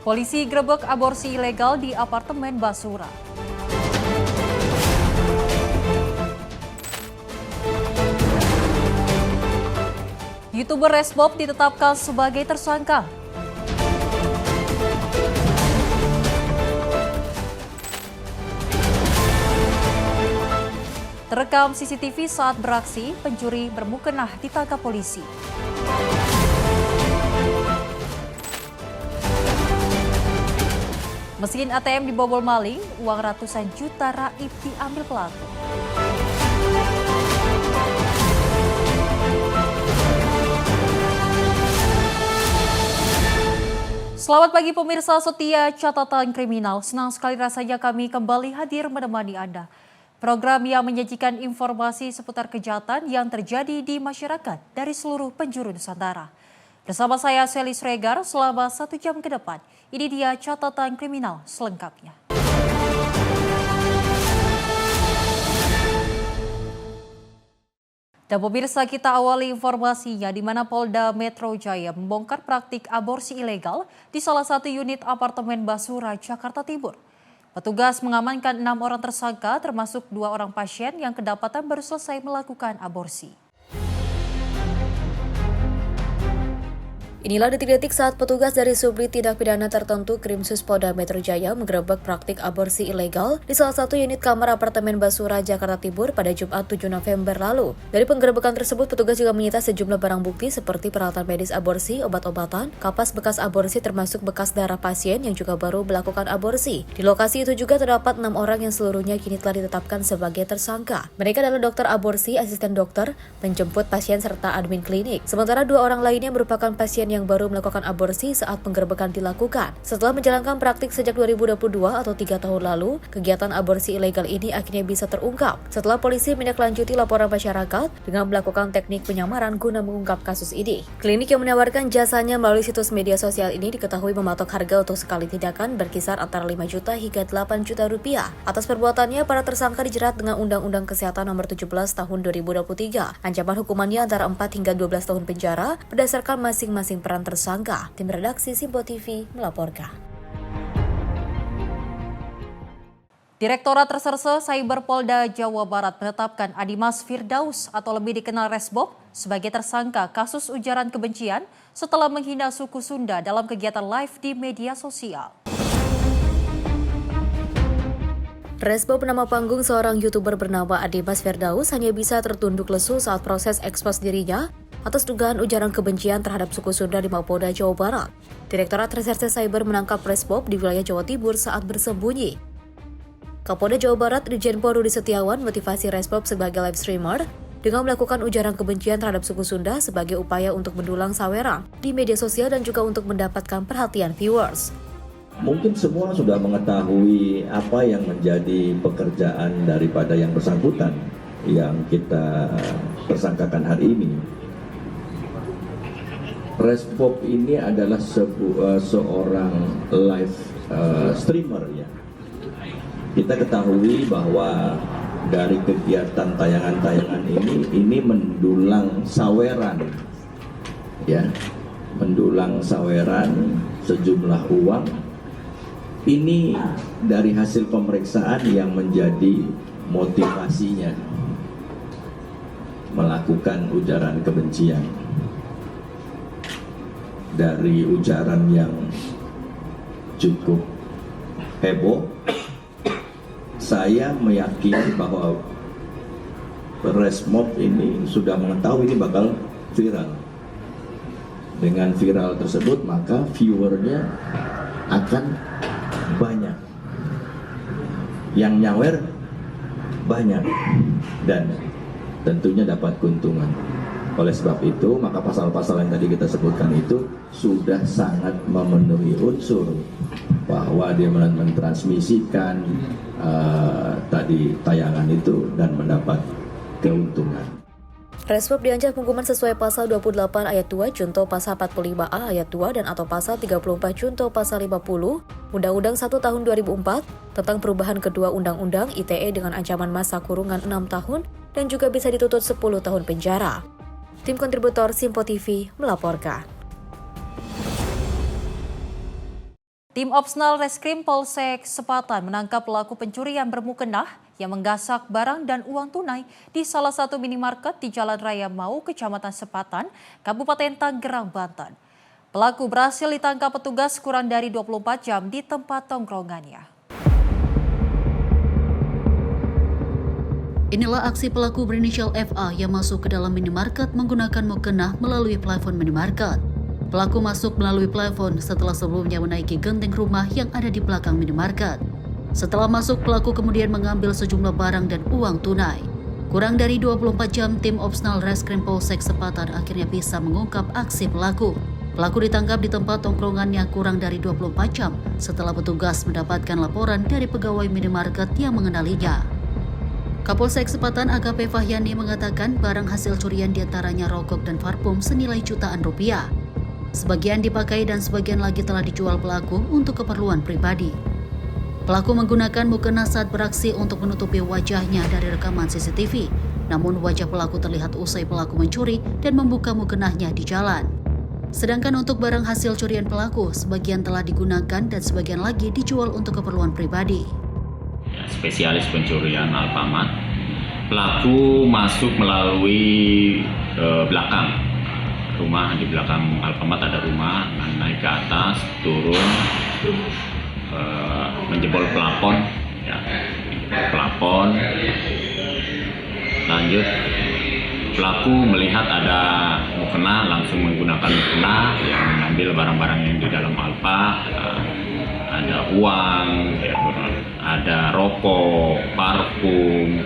Polisi grebek aborsi ilegal di apartemen Basura. YouTuber Resbob ditetapkan sebagai tersangka. Terekam CCTV saat beraksi, pencuri bermukena ditangkap polisi. Mesin ATM dibobol maling, uang ratusan juta raib diambil pelaku. Selamat pagi pemirsa setia Catatan Kriminal. Senang sekali rasanya kami kembali hadir menemani Anda. Program yang menyajikan informasi seputar kejahatan yang terjadi di masyarakat dari seluruh penjuru Nusantara. Bersama saya Sally Sregar selama 1 jam ke depan. Ini dia Catatan Kriminal selengkapnya. Dan pemirsa, kita awali informasinya di mana Polda Metro Jaya membongkar praktik aborsi ilegal di salah satu unit apartemen Basura, Jakarta Timur. Petugas mengamankan 6 orang tersangka termasuk 2 orang pasien yang kedapatan baru selesai melakukan aborsi. Inilah detik-detik saat petugas dari Subdit Tindak Pidana Tertentu Krimsus Polda Metro Jaya menggerebek praktik aborsi ilegal di salah satu unit kamar apartemen Basura, Jakarta Timur pada Jumat 7 November lalu. Dari penggerebekan tersebut, petugas juga menyita sejumlah barang bukti seperti peralatan medis aborsi, obat-obatan, kapas bekas aborsi termasuk bekas darah pasien yang juga baru melakukan aborsi. Di lokasi itu juga terdapat 6 orang yang seluruhnya kini telah ditetapkan sebagai tersangka. Mereka adalah dokter aborsi, asisten dokter, penjemput pasien, serta admin klinik. Sementara 2 orang lainnya merupakan pasien yang baru melakukan aborsi saat penggerebekan dilakukan. Setelah menjalankan praktik sejak 2022 atau 3 tahun lalu, kegiatan aborsi ilegal ini akhirnya bisa terungkap setelah polisi menindaklanjuti laporan masyarakat dengan melakukan teknik penyamaran guna mengungkap kasus ini. Klinik yang menawarkan jasanya melalui situs media sosial ini diketahui mematok harga untuk sekali tindakan berkisar antara 5 juta hingga 8 juta rupiah. Atas perbuatannya, para tersangka dijerat dengan Undang-Undang Kesehatan Nomor 17 Tahun 2023. Ancaman hukumannya antara 4 hingga 12 tahun penjara berdasarkan masing-masing peran tersangka. Tim redaksi Simpo TV melaporkan. Direktorat Reserse Cyber Polda Jawa Barat menetapkan Adimas Firdaus atau lebih dikenal Resbob sebagai tersangka kasus ujaran kebencian setelah menghina suku Sunda dalam kegiatan live di media sosial. Resbob, nama panggung seorang YouTuber bernama Adimas Firdaus, hanya bisa tertunduk lesu saat proses ekspos dirinya atas dugaan ujaran kebencian terhadap suku Sunda di Mapolda, Jawa Barat. Direktorat Reserse Cyber menangkap Resbob di wilayah Jawa Timur saat bersembunyi. Kapolda Jawa Barat Irjen Pol Rudi Setiawan motivasi Resbob sebagai live streamer dengan melakukan ujaran kebencian terhadap suku Sunda sebagai upaya untuk mendulang saweran di media sosial dan juga untuk mendapatkan perhatian viewers. Mungkin semua sudah mengetahui apa yang menjadi pekerjaan daripada yang bersangkutan yang kita tersangkakan hari ini. Resbob ini adalah seorang live streamer ya. Kita ketahui bahwa dari kegiatan tayangan-tayangan ini mendulang saweran ya, mendulang saweran sejumlah uang. Ini dari hasil pemeriksaan yang menjadi motivasinya melakukan ujaran kebencian. Dari ujaran yang cukup heboh, saya meyakini bahwa Resbob ini sudah mengetahui ini bakal viral. Dengan viral tersebut, maka viewernya akan banyak, yang nyawer banyak, dan tentunya dapat keuntungan. Oleh sebab itu, maka pasal-pasal yang tadi kita sebutkan itu sudah sangat memenuhi unsur bahwa dia mentransmisikan tadi tayangan itu dan mendapat keuntungan. Resbob diancam hukuman sesuai pasal 28 ayat 2 junto pasal 45A ayat 2 dan atau pasal 34 junto pasal 50 Undang-Undang 1 tahun 2004 tentang perubahan kedua Undang-Undang ITE dengan ancaman masa kurungan 6 tahun dan juga bisa dituntut 10 tahun penjara. Tim kontributor Simpo TV melaporkan. Tim Opsnal Reskrim Polsek Sepatan menangkap pelaku pencurian bermukena yang menggasak barang dan uang tunai di salah satu minimarket di Jalan Raya Mau, Kecamatan Sepatan, Kabupaten Tangerang, Banten. Pelaku berhasil ditangkap petugas kurang dari 24 jam di tempat tongkrongannya. Inilah aksi pelaku berinisial FA yang masuk ke dalam minimarket menggunakan mukena melalui plafon minimarket. Pelaku masuk melalui plafon setelah sebelumnya menaiki genteng rumah yang ada di belakang minimarket. Setelah masuk, pelaku kemudian mengambil sejumlah barang dan uang tunai. Kurang dari 24 jam, tim Opsnal Reskrim Polsek Sepatan akhirnya bisa mengungkap aksi pelaku. Pelaku ditangkap di tempat tongkrongannya kurang dari 24 jam setelah petugas mendapatkan laporan dari pegawai minimarket yang mengenalinya. Kapolsek Sepatan AKP Fahyani mengatakan barang hasil curian diantaranya rokok dan parfum senilai jutaan rupiah. Sebagian dipakai dan sebagian lagi telah dijual pelaku untuk keperluan pribadi. Pelaku menggunakan mukena saat beraksi untuk menutupi wajahnya dari rekaman CCTV. Namun wajah pelaku terlihat usai pelaku mencuri dan membuka mukenahnya di jalan. Sedangkan untuk barang hasil curian pelaku, sebagian telah digunakan dan sebagian lagi dijual untuk keperluan pribadi. Spesialis pencurian Alfamart. Pelaku masuk melalui belakang rumah. Di belakang Alfamart ada rumah, naik ke atas, turun, menjebol plafon, lanjut pelaku melihat ada mukena, langsung menggunakan mukena yang mengambil barang-barang yang di dalam Alfa. Ada uang, ada rokok, parfum.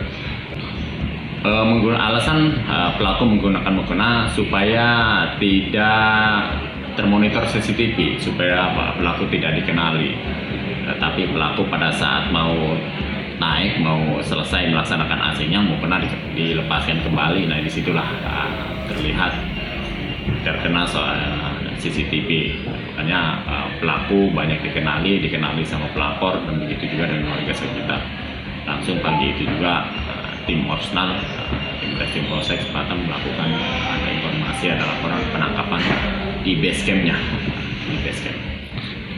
Alasan pelaku menggunakan mukena supaya tidak termonitor CCTV, supaya pelaku tidak dikenali. Tapi pelaku pada saat mau naik, mau selesai melaksanakan aksinya, mukena dilepaskan kembali. Nah, disitulah terlihat terkena soal CCTV. Makanya pelaku banyak dikenali sama pelapor dan begitu juga dengan warga sekitar. Langsung pagi itu juga tim Opsnal, tim Reskrim Polsek Sepatan melakukan ada informasi, ada laporan penangkapan di base camp-nya.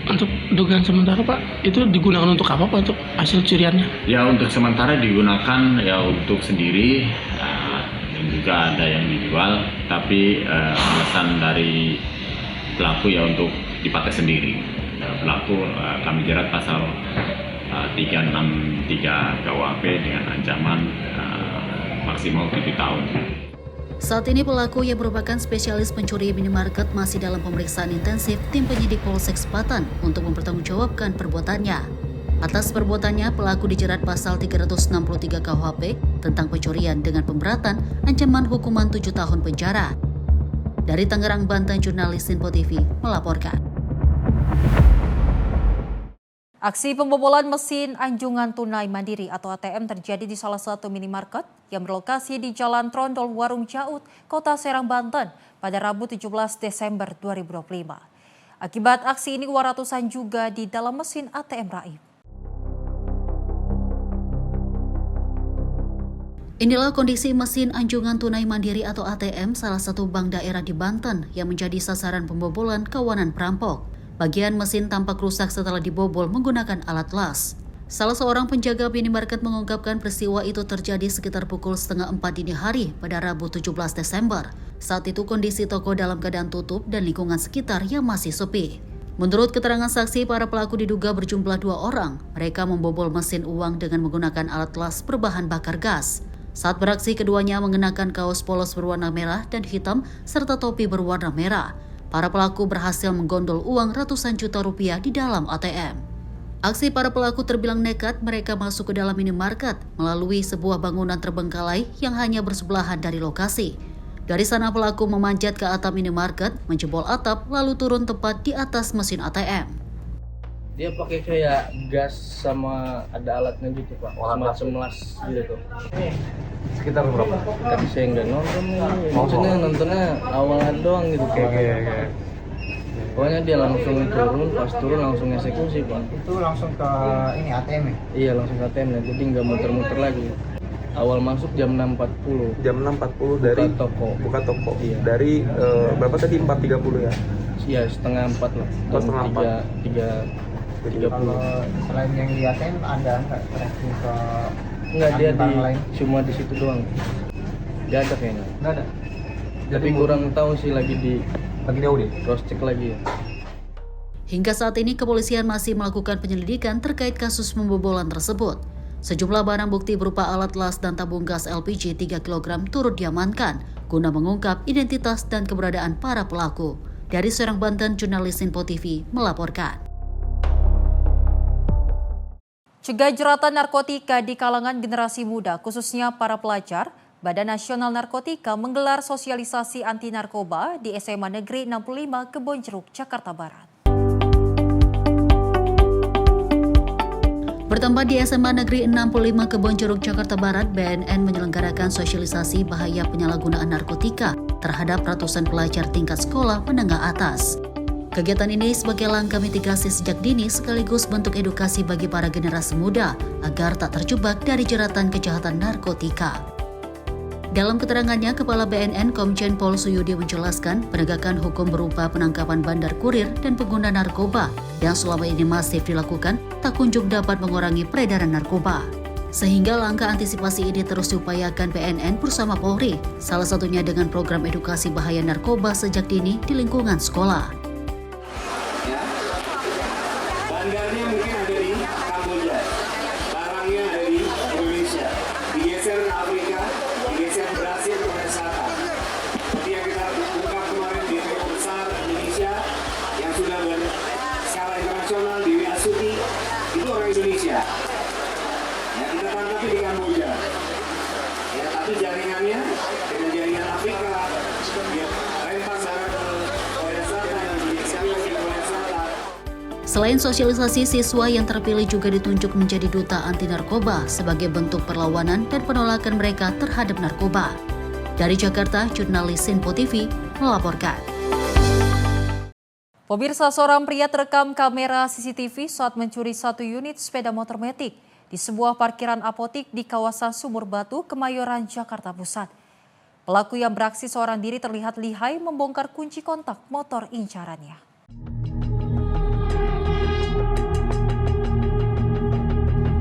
Untuk dugaan sementara Pak, itu digunakan untuk apa Pak, untuk hasil curiannya? Ya, untuk sementara digunakan ya untuk sendiri, dan juga ada yang dijual, tapi alasan dari pelaku ya untuk dipakai sendiri. Pelaku kami jerat pasal 363 KUHP dengan ancaman maksimal 7 tahun. Saat ini pelaku yang merupakan spesialis pencuri minimarket masih dalam pemeriksaan intensif tim penyidik Polsek Sepatan untuk mempertanggungjawabkan perbuatannya. Atas perbuatannya, pelaku dijerat pasal 363 KUHP tentang pencurian dengan pemberatan ancaman hukuman 7 tahun penjara. Dari Tangerang, Banten, jurnalis Info TV melaporkan. Aksi pembobolan mesin anjungan tunai mandiri atau ATM terjadi di salah satu minimarket yang berlokasi di Jalan Trondol Warung Jaut, Kota Serang, Banten pada Rabu 17 Desember 2025. Akibat aksi ini, uang ratusan juga di dalam mesin ATM raib. Inilah kondisi mesin anjungan tunai mandiri atau ATM salah satu bank daerah di Banten yang menjadi sasaran pembobolan kawanan perampok. Bagian mesin tampak rusak setelah dibobol menggunakan alat las. Salah seorang penjaga minimarket mengungkapkan peristiwa itu terjadi sekitar pukul 3:30 dini hari pada Rabu 17 Desember. Saat itu kondisi toko dalam keadaan tutup dan lingkungan sekitar yang masih sepi. Menurut keterangan saksi, para pelaku diduga berjumlah 2 orang. Mereka membobol mesin uang dengan menggunakan alat las berbahan bakar gas. Saat beraksi, keduanya mengenakan kaos polos berwarna merah dan hitam serta topi berwarna merah. Para pelaku berhasil menggondol uang ratusan juta rupiah di dalam ATM. Aksi para pelaku terbilang nekat. Mereka masuk ke dalam minimarket melalui sebuah bangunan terbengkalai yang hanya bersebelahan dari lokasi. Dari sana pelaku memanjat ke atap minimarket, menjebol atap, lalu turun tepat di atas mesin ATM. Dia pakai kayak gas sama ada alatnya gitu Pak, semacam las gitu. Sekitar berapa? Tapi saya nggak nonton nih, maksudnya nontonnya awalan doang gitu kayak. Pokoknya dia langsung turun, pas turun langsung eksekusi Pak. Itu langsung ke ini ATM ya? Iya langsung ke ATM, jadi nggak muter-muter lagi. Awal masuk jam 6.40. Jam 6.40 dari buka toko. Iya. Dari berapa tadi, 4.30 ya? Iya, 3:30 lah. Oh, 3:30. 30. Kalau selain yang di ATM ada nggak tracking ke Enggak, dia bank di lain? cuma di situ doang. Dia ada kayaknya. Nggak ada. Tapi kurang tahu sih, lagi di audit. cross check lagi ya. Hingga saat ini kepolisian masih melakukan penyelidikan terkait kasus pembobolan tersebut. Sejumlah barang bukti berupa alat las dan tabung gas LPG 3 kg turut diamankan guna mengungkap identitas dan keberadaan para pelaku. Dari Serang, Banten, jurnalis Info TV melaporkan. Cegah jeratan narkotika di kalangan generasi muda, khususnya para pelajar, Badan Nasional Narkotika menggelar sosialisasi anti narkoba di SMA Negeri 65 Kebonjeruk, Jakarta Barat. Bertempat di SMA Negeri 65 Kebonjeruk, Jakarta Barat, BNN menyelenggarakan sosialisasi bahaya penyalahgunaan narkotika terhadap ratusan pelajar tingkat sekolah menengah atas. Kegiatan ini sebagai langkah mitigasi sejak dini sekaligus bentuk edukasi bagi para generasi muda agar tak terjebak dari jeratan kejahatan narkotika. Dalam keterangannya, Kepala BNN Komjen Pol Suyudi menjelaskan penegakan hukum berupa penangkapan bandar kurir dan pengguna narkoba yang selama ini masif dilakukan tak kunjung dapat mengurangi peredaran narkoba. Sehingga langkah antisipasi ini terus diupayakan BNN bersama Polri, salah satunya dengan program edukasi bahaya narkoba sejak dini di lingkungan sekolah. Bandarnya mungkin ada di Kamboja, barangnya ada di Indonesia, digeser ke Afrika, digeser ke Brasil ke Korea Selatan. Seperti yang kita ungkap kemarin di toko besar Indonesia yang sudah berskala internasional di WA Suti, itu orang Indonesia. Ya, kita tangkapi di Kamboja. Ya, tapi jaringannya dengan jaringan Afrika, dia lempar barang ke Korea Selatan, digeser lagi ke Korea Selatan. Selain sosialisasi, siswa yang terpilih juga ditunjuk menjadi duta anti narkoba sebagai bentuk perlawanan dan penolakan mereka terhadap narkoba. Dari Jakarta, jurnalis Info TV melaporkan. Pemirsa, seorang pria terekam kamera CCTV saat mencuri 1 unit sepeda motor metik di sebuah parkiran apotik di kawasan Sumur Batu, Kemayoran, Jakarta Pusat. Pelaku yang beraksi seorang diri terlihat lihai membongkar kunci kontak motor incarannya.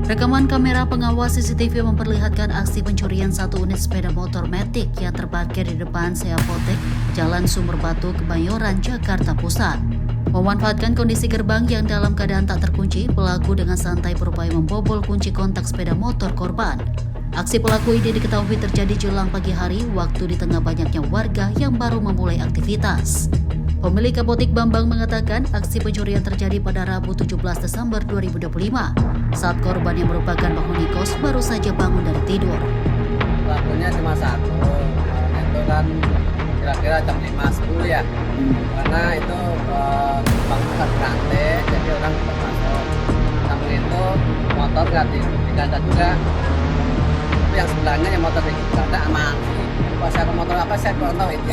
Rekaman kamera pengawas CCTV memperlihatkan aksi pencurian 1 unit sepeda motor metik yang terparkir di depan Seapotek, Jalan Sumur Batu, Kemayoran, Jakarta Pusat. Memanfaatkan kondisi gerbang yang dalam keadaan tak terkunci, pelaku dengan santai berupaya membobol kunci kontak sepeda motor korban. Aksi pelaku ini diketahui terjadi jelang pagi hari, waktu di tengah banyaknya warga yang baru memulai aktivitas. Pemilik apotik Bambang mengatakan aksi pencurian terjadi pada Rabu 17 Desember 2025 saat korban yang merupakan penghuni kos baru saja bangun dari tidur. Pelakunya cuma satu, itu kan kira-kira jam 5.10 ya, karena itu bangunan rantai, jadi orang cepat masuk. Namun itu motor nggak diganda juga, itu yang sebelahnya yang motor diganda aman. Pas saya motor apa saya kurang tahu itu.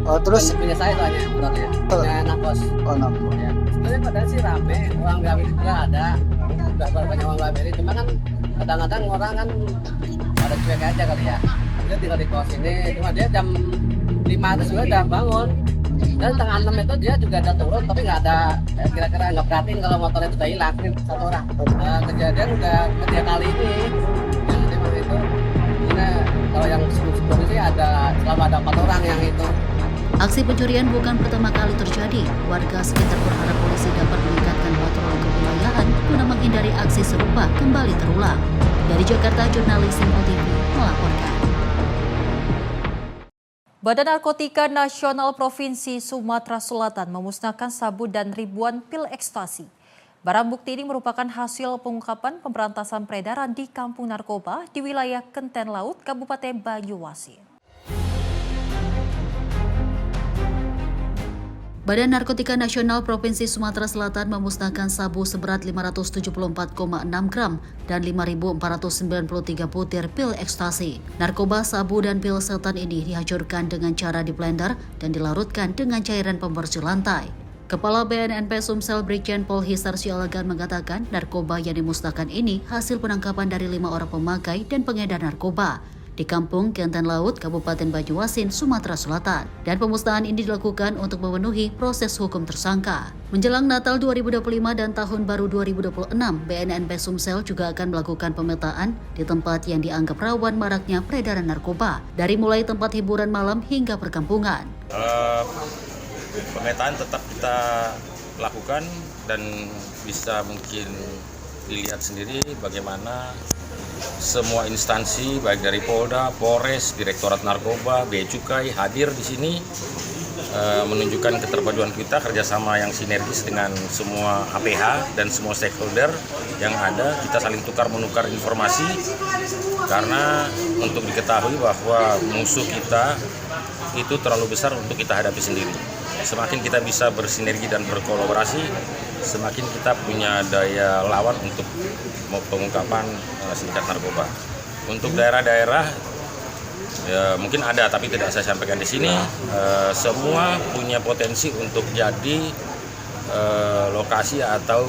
Oh terus punya saya soalnya motornya, punya Nakos. Oh Nakos. Ya. Sebenarnya padahal sih rame, uang gawir juga ada, udah banyak uang gawir. Cuma kan kadang-kadang orang kan pada cuek aja kali ya. Dia tinggal di kos ini, cuma dia jam 5 itu juga udah bangun. Dan tengah 6 itu dia juga ada turun, tapi nggak ada, kira-kira nggak perhatiin kalau motornya itu udah hilang satu orang. Kejadian udah ketiga kali ini, yang memang itu. Kalau yang sebelum sih selalu ada 4 orang yang itu. Aksi pencurian bukan pertama kali terjadi. Warga sekitar berharap polisi dapat meningkatkan patroli kewilayahan guna menghindari aksi serupa kembali terulang. Dari Jakarta, jurnalis Info TV melaporkan. Badan Narkotika Nasional Provinsi Sumatera Selatan memusnahkan sabu dan ribuan pil ekstasi. Barang bukti ini merupakan hasil pengungkapan pemberantasan peredaran di kampung narkoba di wilayah Kenten Laut, Kabupaten Banyuasin. Badan Narkotika Nasional Provinsi Sumatera Selatan memusnahkan sabu seberat 574,6 gram dan 5.493 butir pil ekstasi. Narkoba, sabu, dan pil setan ini dihancurkan dengan cara diblender dan dilarutkan dengan cairan pembersih lantai. Kepala BNNP Sumsel Brigjen Pol Hisar Sialagan mengatakan narkoba yang dimusnahkan ini hasil penangkapan dari 5 orang pemakai dan pengedar narkoba. di Kampung Kenten Laut, Kabupaten Banyuasin, Sumatera Selatan. Dan pemusnahan ini dilakukan untuk memenuhi proses hukum tersangka. Menjelang Natal 2025 dan Tahun Baru 2026, BNNP Sumsel juga akan melakukan pemetaan di tempat yang dianggap rawan maraknya peredaran narkoba, dari mulai tempat hiburan malam hingga perkampungan. Pemetaan tetap kita lakukan dan bisa mungkin dilihat sendiri bagaimana semua instansi baik dari Polda, Polres, Direktorat Narkoba, Bea Cukai hadir di sini menunjukkan keterpaduan kita kerjasama yang sinergis dengan semua APH dan semua stakeholder yang ada. Kita saling tukar-menukar informasi karena untuk diketahui bahwa musuh kita itu terlalu besar untuk kita hadapi sendiri. Semakin kita bisa bersinergi dan berkolaborasi, semakin kita punya daya lawan untuk pengungkapan sindikat narkoba. Untuk daerah-daerah ya, mungkin ada tapi tidak saya sampaikan di sini. Semua punya potensi untuk jadi lokasi atau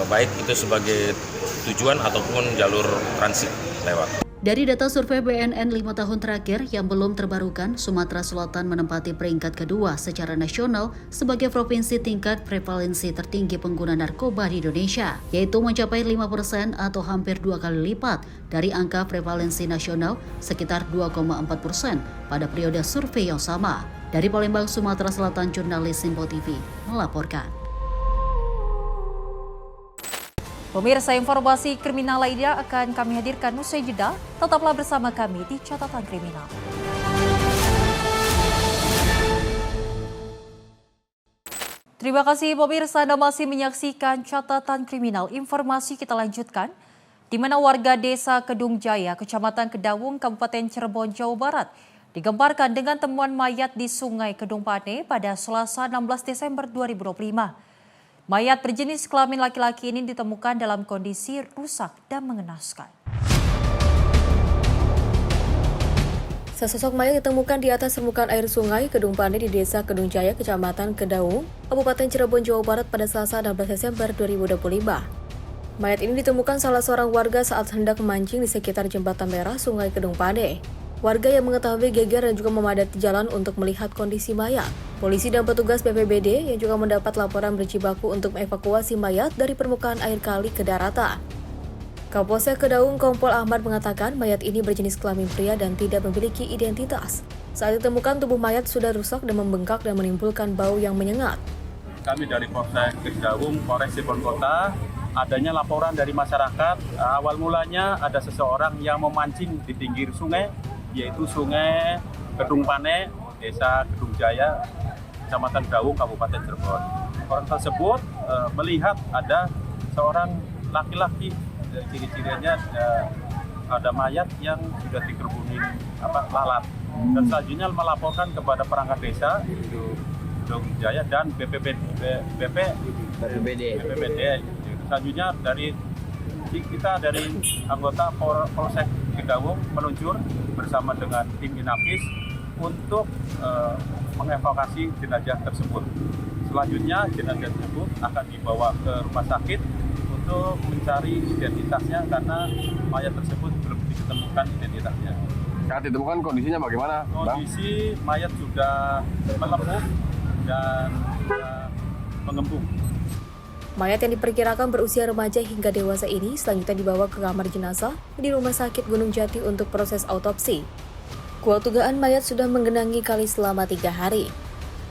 baik itu sebagai tujuan ataupun jalur transit lewat. Dari data survei BNN 5 tahun terakhir yang belum terbarukan, Sumatera Selatan menempati peringkat kedua secara nasional sebagai provinsi tingkat prevalensi tertinggi pengguna narkoba di Indonesia, yaitu mencapai 5% atau hampir 2 kali lipat dari angka prevalensi nasional sekitar 2,4% pada periode survei yang sama. Dari Palembang, Sumatera Selatan, jurnalis Simpo TV melaporkan. Pemirsa, informasi kriminal lainnya akan kami hadirkan usai jeda. Tetaplah bersama kami di Catatan Kriminal. Terima kasih pemirsa, Anda masih menyaksikan Catatan Kriminal. Informasi kita lanjutkan, di mana warga desa Kedung Jaya, Kecamatan Kedawung, Kabupaten Cirebon, Jawa Barat, digemparkan dengan temuan mayat di Sungai Kedung Pane pada Selasa 16 Desember 2025. Mayat berjenis kelamin laki-laki ini ditemukan dalam kondisi rusak dan mengenaskan. Sesosok mayat ditemukan di atas permukaan air sungai Kedung Pane di Desa Kedung Jaya, Kecamatan Kedawung, Kabupaten Cirebon, Jawa Barat pada Selasa 16 Desember 2025. Mayat ini ditemukan salah seorang warga saat hendak memancing di sekitar Jembatan Merah Sungai Kedung Pane. Warga yang mengetahui geger dan juga memadati jalan untuk melihat kondisi mayat. Polisi dan petugas BPBD yang juga mendapat laporan berjibaku untuk mengevakuasi mayat dari permukaan air kali ke daratan. Kapolsek Kedawung Kompol Ahmad mengatakan mayat ini berjenis kelamin pria dan tidak memiliki identitas. Saat ditemukan, tubuh mayat sudah rusak dan membengkak dan menimbulkan bau yang menyengat. Kami dari Polsek Kedawung, Polres Cirebon Kota, adanya laporan dari masyarakat. Awal mulanya ada seseorang yang memancing di pinggir sungai, yaitu Sungai Kedung Pane, Desa Kedung Jaya, Kecamatan Kedawung, Kabupaten Cirebon. Orang tersebut melihat ada seorang laki-laki, ciri-cirinya ada mayat yang sudah digerubungin lalat. Dan selanjutnya melaporkan kepada perangkat desa Kedung Jaya dan BPBD. Selanjutnya kita dari anggota Polsek Kedawung meluncur bersama dengan tim Inafis untuk mengevakuasi jenazah tersebut. Selanjutnya jenazah tersebut akan dibawa ke rumah sakit untuk mencari identitasnya karena mayat tersebut belum ditemukan identitasnya. Saat ditemukan kondisinya bagaimana, Bang? Kondisi mayat sudah melepuh dan mengembung. Mayat yang diperkirakan berusia remaja hingga dewasa ini selanjutnya dibawa ke kamar jenazah di Rumah Sakit Gunung Jati untuk proses autopsi. Kuat dugaan mayat sudah menggenangi kali selama 3 hari.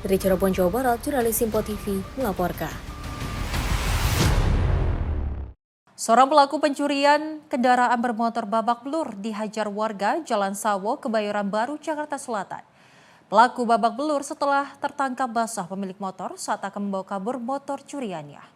Dari Cirebon, Jawa Barat, jurnalis Simpo TV melaporkan. Seorang pelaku pencurian kendaraan bermotor babak belur dihajar warga Jalan Sawo, Kebayoran Baru, Jakarta Selatan. Pelaku babak belur setelah tertangkap basah pemilik motor saat akan membawa kabur motor curiannya.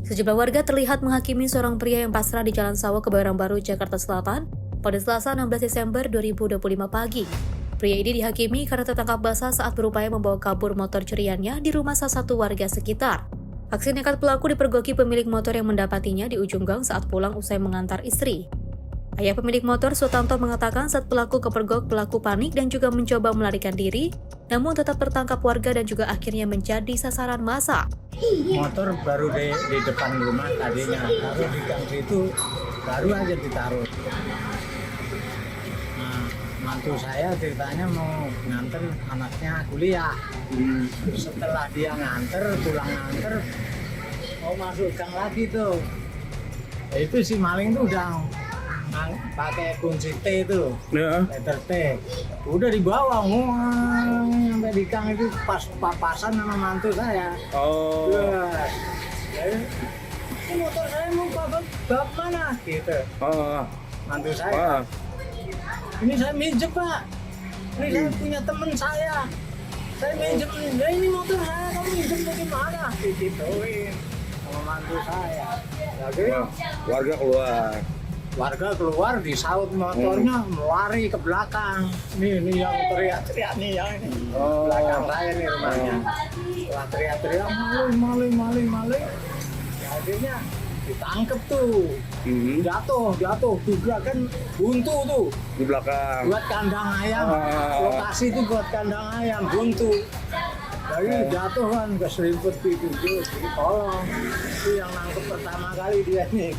Sejumlah warga terlihat menghakimi seorang pria yang pasrah di Jalan Sawo, Kebayoran Baru, Jakarta Selatan pada Selasa 16 Desember 2025 pagi. Pria ini dihakimi karena tertangkap basah saat berupaya membawa kabur motor curiannya di rumah salah satu warga sekitar. Aksi nekat pelaku dipergoki pemilik motor yang mendapatinya di ujung gang saat pulang usai mengantar istri. Ayah pemilik motor, Sutanto, mengatakan saat pelaku kepergok, pelaku panik dan juga mencoba melarikan diri, namun tetap tertangkap warga dan juga akhirnya menjadi sasaran massa. Motor baru di depan rumah tadinya, taruh di gang situ, baru aja ditaruh. Nah, mantu saya ceritanya mau nganter anaknya kuliah. Setelah dia pulang nganter, mau masuk gang lagi tuh. Itu si maling tuh udah pakai kunci T itu, letter T, udah dibawa sampai di gang itu pas papasan sama mantu saya. Ini motor saya mau bab mana gitu. Mantu saya, ini saya minjem Pak, ini saya punya temen saya minjem, ini motor saya kamu minjem bagaimana? Digituin sama mantu saya. Warga keluar disaut motornya, lari ke belakang. Nih yang teriak-teriak nih yang ini. Belakang saya nih rumahnya. Setelah teriak-teriak maling. Ya, akhirnya ditangkep tuh. Jatuh. Juga kan buntu tuh. Di belakang. Buat kandang ayam. Lokasi itu buat kandang ayam, buntu. Jadi jatuh kan keseriput gitu. Tolong. Itu yang nangkep pertama kali dia nih.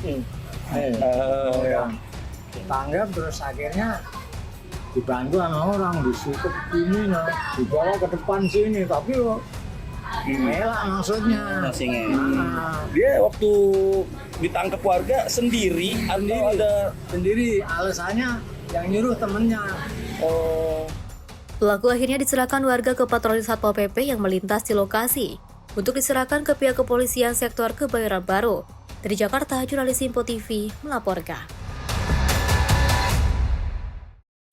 Tanggap terus akhirnya dibantu sama orang, disukup ini dibawa ke depan sini, tapi lo ngelak maksudnya. Dia waktu ditangkap warga sendiri atau ada sendiri, alasannya yang nyuruh temennya. Pelaku akhirnya diserahkan warga ke patroli Satpol PP yang melintas di lokasi untuk diserahkan ke pihak kepolisian sektor Kebayoran Baru. Dari Jakarta, jurnalis Simpo TV melaporkan.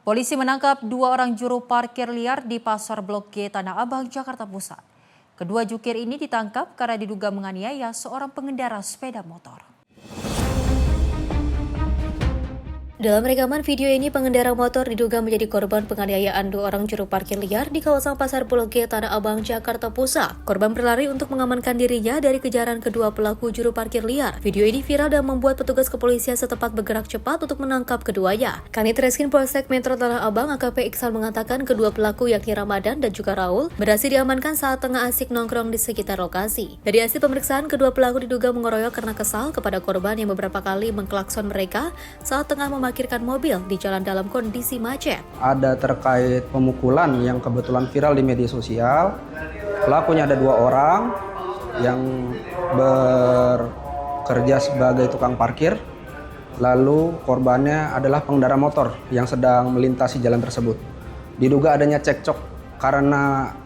Polisi menangkap 2 orang juru parkir liar di Pasar Blok G, Tanah Abang, Jakarta Pusat. Kedua jukir ini ditangkap karena diduga menganiaya seorang pengendara sepeda motor. Dalam rekaman video ini, pengendara motor diduga menjadi korban penganiayaan 2 orang juru parkir liar di kawasan Pasar Blok G, Tanah Abang, Jakarta Pusat. Korban berlari untuk mengamankan dirinya dari kejaran kedua pelaku juru parkir liar. Video ini viral dan membuat petugas kepolisian setempat bergerak cepat untuk menangkap keduanya. Kanit Reskrim Polsek Metro Tanah Abang AKP Iksan mengatakan kedua pelaku yakni Ramadan dan juga Raul berhasil diamankan saat tengah asik nongkrong di sekitar lokasi. Dari hasil pemeriksaan, kedua pelaku diduga mengeroyok karena kesal kepada korban yang beberapa kali mengklakson mereka saat tengah memarkirkan mobil di jalan dalam kondisi macet. Ada terkait pemukulan yang kebetulan viral di media sosial. Pelakunya ada 2 orang yang bekerja sebagai tukang parkir. Lalu korbannya adalah pengendara motor yang sedang melintasi jalan tersebut. Diduga adanya cekcok karena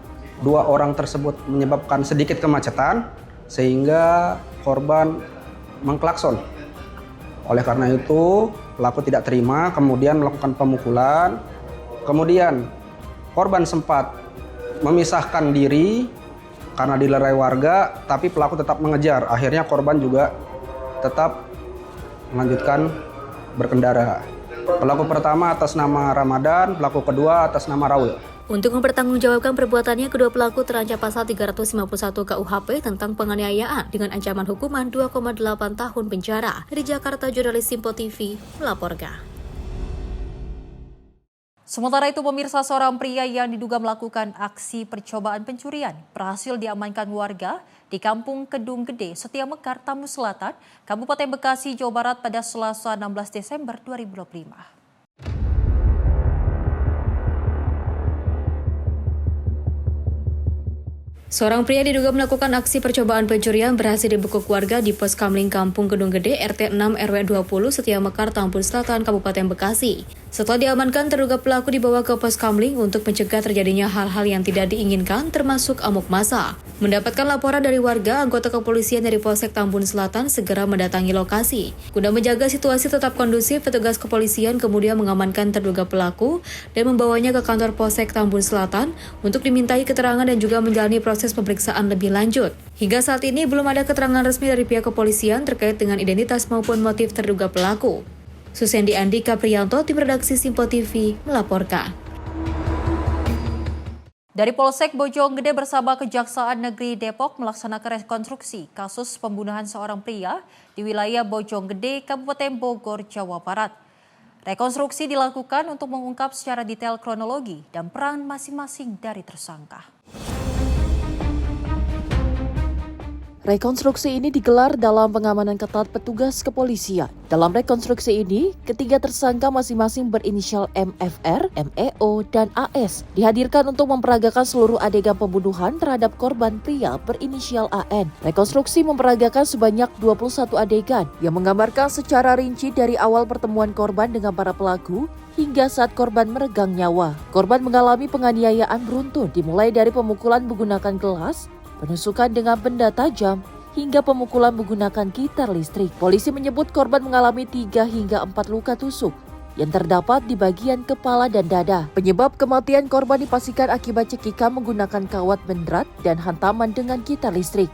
2 orang tersebut menyebabkan sedikit kemacetan sehingga korban mengklakson. Oleh karena itu, pelaku tidak terima, kemudian melakukan pemukulan. Kemudian korban sempat memisahkan diri karena dilerai warga, tapi pelaku tetap mengejar. Akhirnya korban juga tetap melanjutkan berkendara. Pelaku pertama atas nama Ramadan, pelaku kedua atas nama Raul. Untuk mempertanggungjawabkan perbuatannya, kedua pelaku terancam pasal 351 KUHP tentang penganiayaan dengan ancaman hukuman 2,8 tahun penjara. Dari Jakarta, jurnalis Simpo TV melaporkan. Sementara itu, pemirsa, seorang pria yang diduga melakukan aksi percobaan pencurian berhasil diamankan warga di Kampung Kedung Gede, Setia Mekar, Tamu Selatan, Kabupaten Bekasi, Jawa Barat pada Selasa 16 Desember 2025. Seorang pria diduga melakukan aksi percobaan pencurian berhasil dibekuk warga di Pos Kamling Kampung Kedung Gede RT 6 RW 20 Setia Mekar, Tampul Selatan, Kabupaten Bekasi. Setelah diamankan, terduga pelaku dibawa ke Pos Kamling untuk mencegah terjadinya hal-hal yang tidak diinginkan termasuk amuk massa. Mendapatkan laporan dari warga, anggota kepolisian dari Polsek Tambun Selatan segera mendatangi lokasi. Guna menjaga situasi tetap kondusif, petugas kepolisian kemudian mengamankan terduga pelaku dan membawanya ke kantor Polsek Tambun Selatan untuk dimintai keterangan dan juga menjalani proses pemeriksaan lebih lanjut. Hingga saat ini belum ada keterangan resmi dari pihak kepolisian terkait dengan identitas maupun motif terduga pelaku. Susendi Andika Priyanto, tim redaksi Simpo TV melaporkan. Dari Polsek Bojonggede bersama Kejaksaan Negeri Depok melaksanakan rekonstruksi kasus pembunuhan seorang pria di wilayah Bojonggede, Kabupaten Bogor, Jawa Barat. Rekonstruksi dilakukan untuk mengungkap secara detail kronologi dan peran masing-masing dari tersangka. Rekonstruksi ini digelar dalam pengamanan ketat petugas kepolisian. Dalam rekonstruksi ini, ketiga tersangka masing-masing berinisial MFR, MEO, dan AS dihadirkan untuk memperagakan seluruh adegan pembunuhan terhadap korban pria berinisial AN. Rekonstruksi memperagakan sebanyak 21 adegan yang menggambarkan secara rinci dari awal pertemuan korban dengan para pelaku hingga saat korban meregang nyawa. Korban mengalami penganiayaan beruntun dimulai dari pemukulan menggunakan gelas, penusukan dengan benda tajam, hingga pemukulan menggunakan gitar listrik. Polisi menyebut korban mengalami 3 hingga 4 luka tusuk yang terdapat di bagian kepala dan dada. Penyebab kematian korban dipastikan akibat cekikan menggunakan kawat bendrat dan hantaman dengan gitar listrik.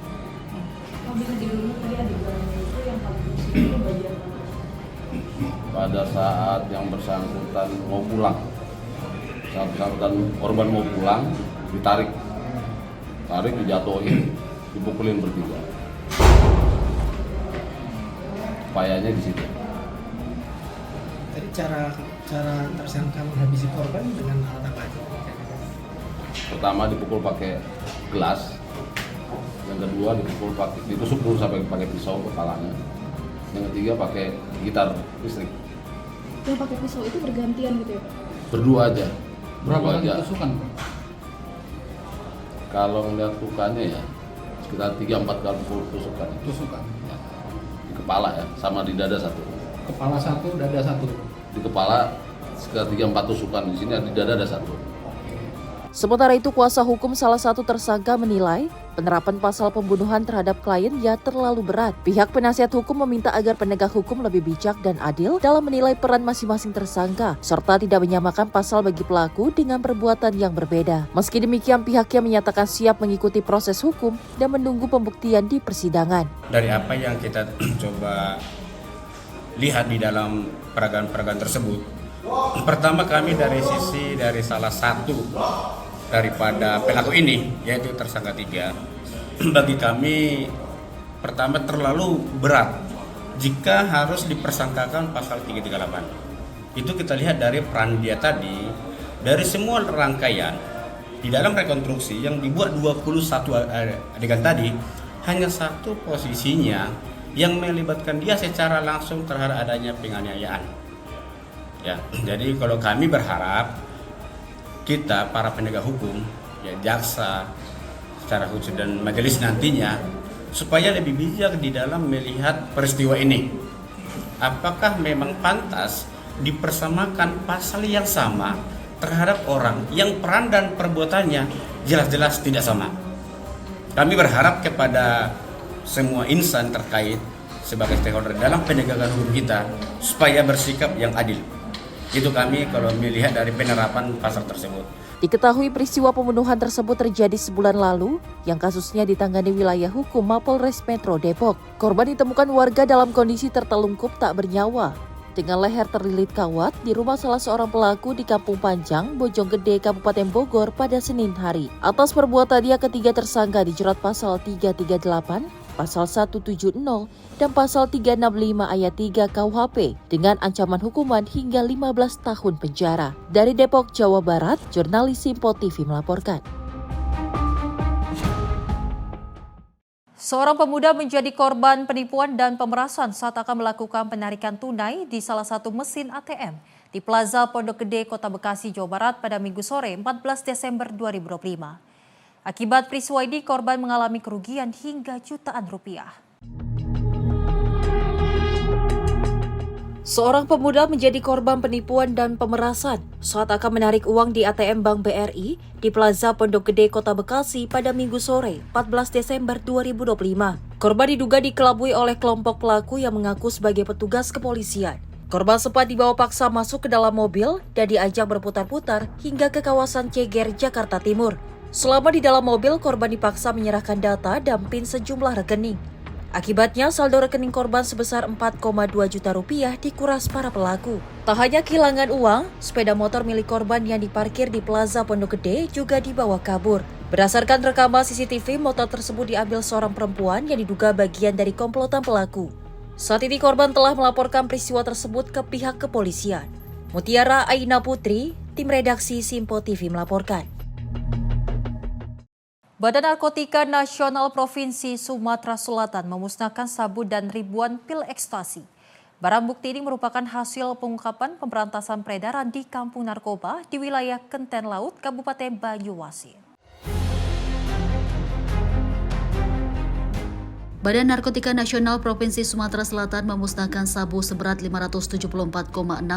Pada saat yang bersangkutan mau pulang, saat bersangkutan korban mau pulang, ditarik, dijatuhin, dipukulin bertiga. Upayanya di situ. Tadi cara tersangka menghabisi korban dengan alat apa aja? Pertama dipukul pakai gelas, yang kedua ditusuk dulu sampai pakai pisau kepalanya, yang ketiga pakai gitar listrik. Yang pakai pisau itu bergantian gitu ya Pak? Berdua aja. Berapa kali tusukan? Kalau melihat lukanya ya sekitar 3-4 kali tusukan. Ya. Di kepala ya, sama di dada satu. Kepala satu, dada satu. Di kepala sekitar 3-4 tusukan, di sini di dada ada satu. Sementara itu, kuasa hukum salah satu tersangka menilai penerapan pasal pembunuhan terhadap kliennya terlalu berat. Pihak penasihat hukum meminta agar penegak hukum lebih bijak dan adil dalam menilai peran masing-masing tersangka, serta tidak menyamakan pasal bagi pelaku dengan perbuatan yang berbeda. Meski demikian, pihaknya menyatakan siap mengikuti proses hukum dan menunggu pembuktian di persidangan. Dari apa yang kita coba lihat di dalam peragaan-peragaan tersebut, pertama kami dari salah satu daripada pelaku ini, yaitu tersangka 3, bagi kami pertama terlalu berat jika harus dipersangkakan pasal 338. Itu kita lihat dari peran dia tadi, dari semua rangkaian di dalam rekonstruksi yang dibuat 21 adegan tadi, hanya satu posisinya yang melibatkan dia secara langsung terhadap adanya penganiayaan. Ya, jadi kalau kami berharap kita para penegak hukum, ya jaksa secara khusus dan majelis nantinya, supaya lebih bijak di dalam melihat peristiwa ini. Apakah memang pantas dipersamakan pasal yang sama terhadap orang yang peran dan perbuatannya jelas-jelas tidak sama? Kami berharap kepada semua insan terkait sebagai stakeholder dalam penegakan hukum kita supaya bersikap yang adil. Itu kami kalau melihat dari penerapan pasal tersebut. Diketahui peristiwa pembunuhan tersebut terjadi sebulan lalu yang kasusnya ditangani wilayah hukum Mapolres Metro Depok. Korban ditemukan warga dalam kondisi tertelungkup tak bernyawa dengan leher terlilit kawat di rumah salah seorang pelaku di Kampung Panjang, Bojonggede, Kabupaten Bogor pada Senin hari. Atas perbuatannya, ketiga tersangka dijerat pasal 338, pasal 170, dan pasal 365 ayat 3 KUHP dengan ancaman hukuman hingga 15 tahun penjara. Dari Depok, Jawa Barat, jurnalis Simpo TV melaporkan. Seorang pemuda menjadi korban penipuan dan pemerasan saat akan melakukan penarikan tunai di salah satu mesin ATM di Plaza Pondok Gede, Kota Bekasi, Jawa Barat pada Minggu sore 14 Desember 2025. Akibat peristiwa ini, korban mengalami kerugian hingga jutaan rupiah. Seorang pemuda menjadi korban penipuan dan pemerasan saat akan menarik uang di ATM Bank BRI di Plaza Pondok Gede, Kota Bekasi pada Minggu sore 14 Desember 2025. Korban diduga dikelabui oleh kelompok pelaku yang mengaku sebagai petugas kepolisian. Korban sempat dibawa paksa masuk ke dalam mobil dan diajak berputar-putar hingga ke kawasan Ceger, Jakarta Timur. Selama di dalam mobil, korban dipaksa menyerahkan data dan PIN sejumlah rekening. Akibatnya, saldo rekening korban sebesar 4,2 juta rupiah dikuras para pelaku. Tak hanya kehilangan uang, sepeda motor milik korban yang diparkir di Plaza Pondok Gede juga dibawa kabur. Berdasarkan rekaman CCTV, motor tersebut diambil seorang perempuan yang diduga bagian dari komplotan pelaku. Saat ini korban telah melaporkan peristiwa tersebut ke pihak kepolisian. Mutiara Aina Putri, tim redaksi Simpo TV melaporkan. Badan Narkotika Nasional Provinsi Sumatera Selatan memusnahkan sabu dan ribuan pil ekstasi. Barang bukti ini merupakan hasil pengungkapan pemberantasan peredaran di kampung narkoba di wilayah Kenten Laut, Kabupaten Banyuasin. Badan Narkotika Nasional Provinsi Sumatera Selatan memusnahkan sabu seberat 574,6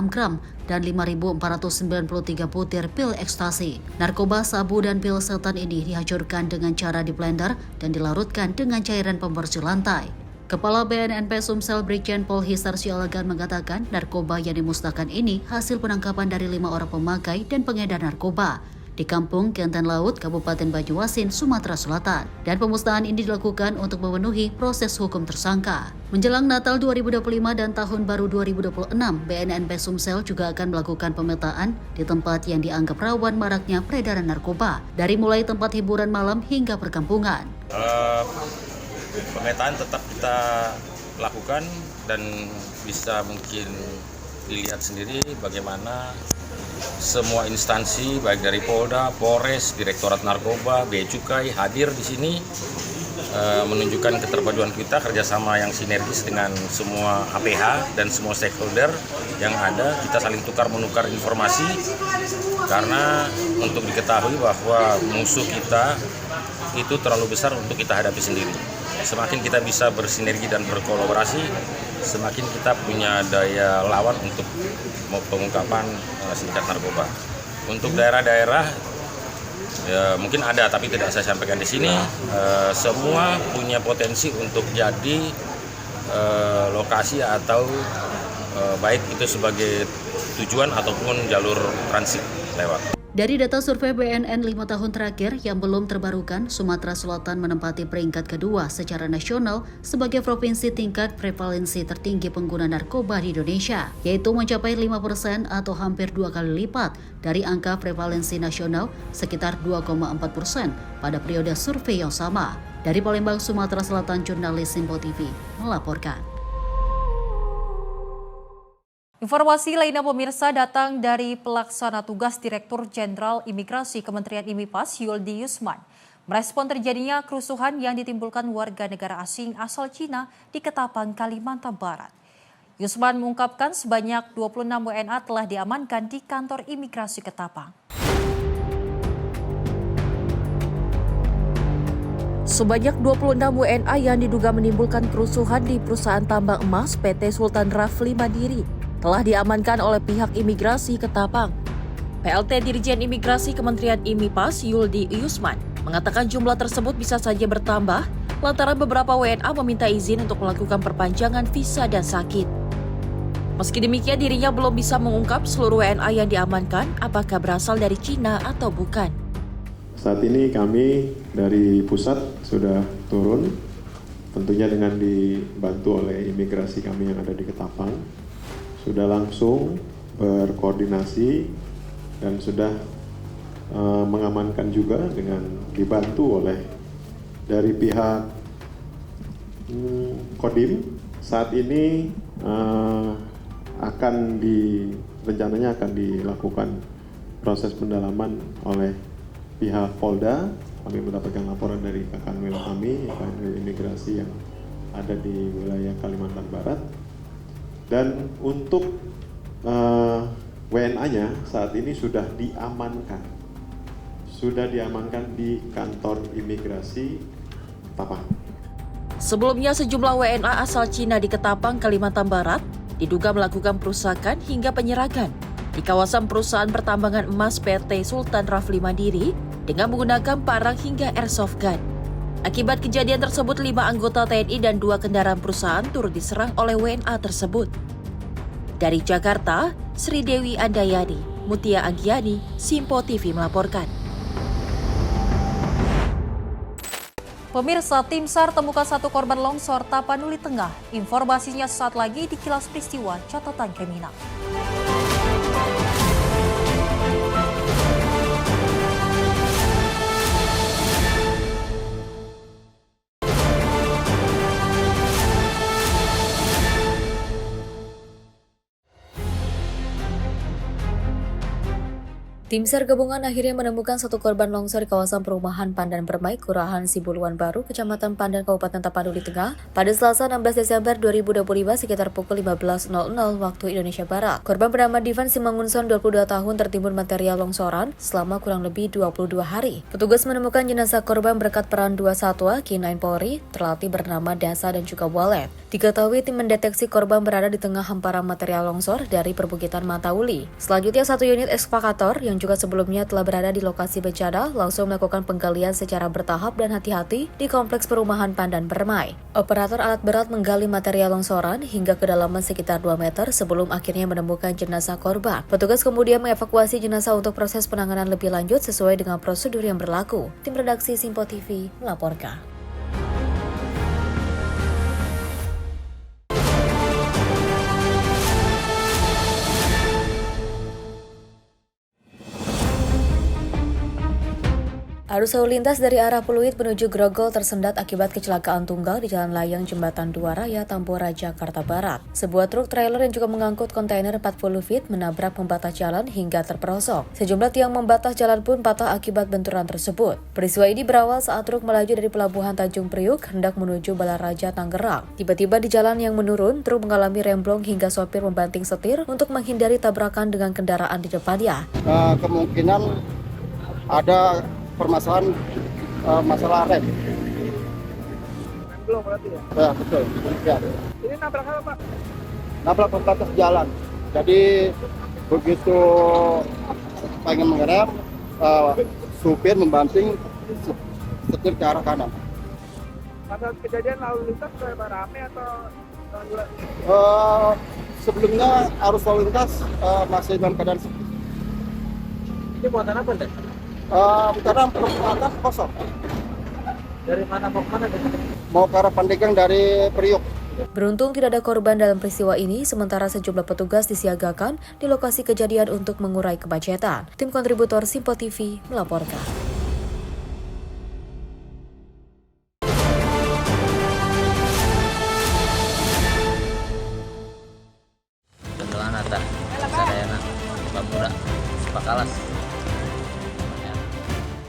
gram dan 5.493 butir pil ekstasi. Narkoba, sabu, dan pil setan ini dihancurkan dengan cara diblender dan dilarutkan dengan cairan pembersih lantai. Kepala BNNP Sumsel Brigjen Pol Hisar Sialagan mengatakan narkoba yang dimusnahkan ini hasil penangkapan dari 5 orang pemakai dan pengedar narkoba di Kampung Kenten Laut, Kabupaten Banyuasin, Sumatera Selatan. Dan pemusnahan ini dilakukan untuk memenuhi proses hukum tersangka. Menjelang Natal 2025 dan Tahun Baru 2026, BNNP Sumsel juga akan melakukan pemetaan di tempat yang dianggap rawan maraknya peredaran narkoba, dari mulai tempat hiburan malam hingga perkampungan. Pemetaan tetap kita lakukan dan bisa mungkin dilihat sendiri bagaimana semua instansi baik dari Polda, Polres, Direktorat Narkoba, Bea Cukai hadir di sini menunjukkan keterpaduan kita kerjasama yang sinergis dengan semua APH dan semua stakeholder yang ada. Kita saling tukar menukar informasi karena untuk diketahui bahwa musuh kita itu terlalu besar untuk kita hadapi sendiri. Semakin kita bisa bersinergi dan berkolaborasi, semakin kita punya daya lawan untuk pengungkapan sindikat narkoba. Untuk daerah-daerah ya, mungkin ada tapi tidak saya sampaikan di sini. Semua punya potensi untuk jadi lokasi atau baik itu sebagai tujuan ataupun jalur transit lewat. Dari data survei BNN 5 tahun terakhir yang belum terbarukan, Sumatera Selatan menempati peringkat kedua secara nasional sebagai provinsi tingkat prevalensi tertinggi pengguna narkoba di Indonesia, yaitu mencapai 5% atau hampir 2 kali lipat dari angka prevalensi nasional sekitar 2,4% pada periode survei yang sama. Dari Palembang, Sumatera Selatan, jurnalis Simpo TV melaporkan. Informasi lainnya pemirsa datang dari pelaksana tugas Direktur Jenderal Imigrasi Kementerian IMIPAS Yuldi Yusman merespon terjadinya kerusuhan yang ditimbulkan warga negara asing asal Cina di Ketapang, Kalimantan Barat. Yusman mengungkapkan sebanyak 26 WNA telah diamankan di kantor imigrasi Ketapang. Sebanyak 26 WNA yang diduga menimbulkan kerusuhan di perusahaan tambang emas PT Sultan Rafli Mandiri telah diamankan oleh pihak imigrasi Ketapang. PLT Dirjen Imigrasi Kementerian IMIPAS Yuldi Yusman mengatakan jumlah tersebut bisa saja bertambah lantaran beberapa WNA meminta izin untuk melakukan perpanjangan visa dan sakit. Meski demikian, dirinya belum bisa mengungkap seluruh WNA yang diamankan apakah berasal dari Cina atau bukan. Saat ini kami dari pusat sudah turun, tentunya dengan dibantu oleh imigrasi kami yang ada di Ketapang. Sudah langsung berkoordinasi dan sudah mengamankan juga dengan dibantu oleh dari pihak Kodim. Saat ini rencananya akan dilakukan proses pendalaman oleh pihak Polda. Kami mendapatkan laporan dari Kanwil kami, Kanwil Imigrasi yang ada di wilayah Kalimantan Barat. Dan untuk WNA-nya saat ini sudah diamankan di kantor imigrasi Ketapang. Sebelumnya sejumlah WNA asal Cina di Ketapang, Kalimantan Barat diduga melakukan perusakan hingga penyerangan di kawasan perusahaan pertambangan emas PT Sultan Rafli Mandiri dengan menggunakan parang hingga airsoft gun. Akibat kejadian tersebut, 5 anggota TNI dan 2 kendaraan perusahaan turut diserang oleh WNA tersebut. Dari Jakarta, Sri Dewi Andayani, Mutia Anggiani, Simpo TV melaporkan. Pemirsa, tim SAR temukan 1 korban longsor Tapanuli Tengah. Informasinya saat lagi di Kilas Peristiwa Catatan Kriminal. Tim SAR gabungan akhirnya menemukan satu korban longsor di kawasan perumahan Pandan Permai, Kelurahan Sibuluan Baru, Kecamatan Pandan, Kabupaten Tapanuli Tengah, pada Selasa 16 Desember 2025 sekitar pukul 15.00 waktu Indonesia Barat. Korban bernama Divan Simangunson, 22 tahun, tertimbun material longsoran selama kurang lebih 22 hari. Petugas menemukan jenazah korban berkat peran dua satwa K9 Polri, terlatih bernama Dasa dan juga Walet. Diketahui tim mendeteksi korban berada di tengah hamparan material longsor dari perbukitan Matauli. Selanjutnya, satu unit ekskavator yang juga sebelumnya telah berada di lokasi bencana langsung melakukan penggalian secara bertahap dan hati-hati di kompleks perumahan Pandan Permai. Operator alat berat menggali material longsoran hingga kedalaman sekitar 2 meter sebelum akhirnya menemukan jenazah korban. Petugas kemudian mengevakuasi jenazah untuk proses penanganan lebih lanjut sesuai dengan prosedur yang berlaku. Tim redaksi Simpo TV melaporkan. Arus lalu lintas dari arah Pluit menuju Grogol tersendat akibat kecelakaan tunggal di Jalan Layang Jembatan 2 Raya, Tambora, Jakarta Barat. Sebuah truk trailer yang juga mengangkut kontainer 40 feet menabrak pembatas jalan hingga terperosok. Sejumlah tiang membatas jalan pun patah akibat benturan tersebut. Peristiwa ini berawal saat truk melaju dari Pelabuhan Tanjung Priuk hendak menuju Balaraja, Tangerang. Tiba-tiba di jalan yang menurun, truk mengalami remblong hingga sopir membanting setir untuk menghindari tabrakan dengan kendaraan di depannya. Kemungkinan ada permasalahan masalah rem. Belum berarti ya? Ya, betul. Ya. Ini nabrak apa, Pak? Nabrak pembatas jalan. Jadi begitu pengen mengerem, supir membanting setir ke arah kanan. Pada kejadian lalu lintas sudah rame atau sebelumnya arus lalu lintas masih dalam keadaan sepi. Ini buatan apa, Teh? Karena perempatan kosong. Dari mana mau ke mana? Mau ke arah Pandeglang dari Priuk. Beruntung tidak ada korban dalam peristiwa ini, sementara sejumlah petugas disiagakan di lokasi kejadian untuk mengurai kemacetan. Tim kontributor Simpo TV melaporkan. Ketelanata, Sadayana, Bambura, Pakalas.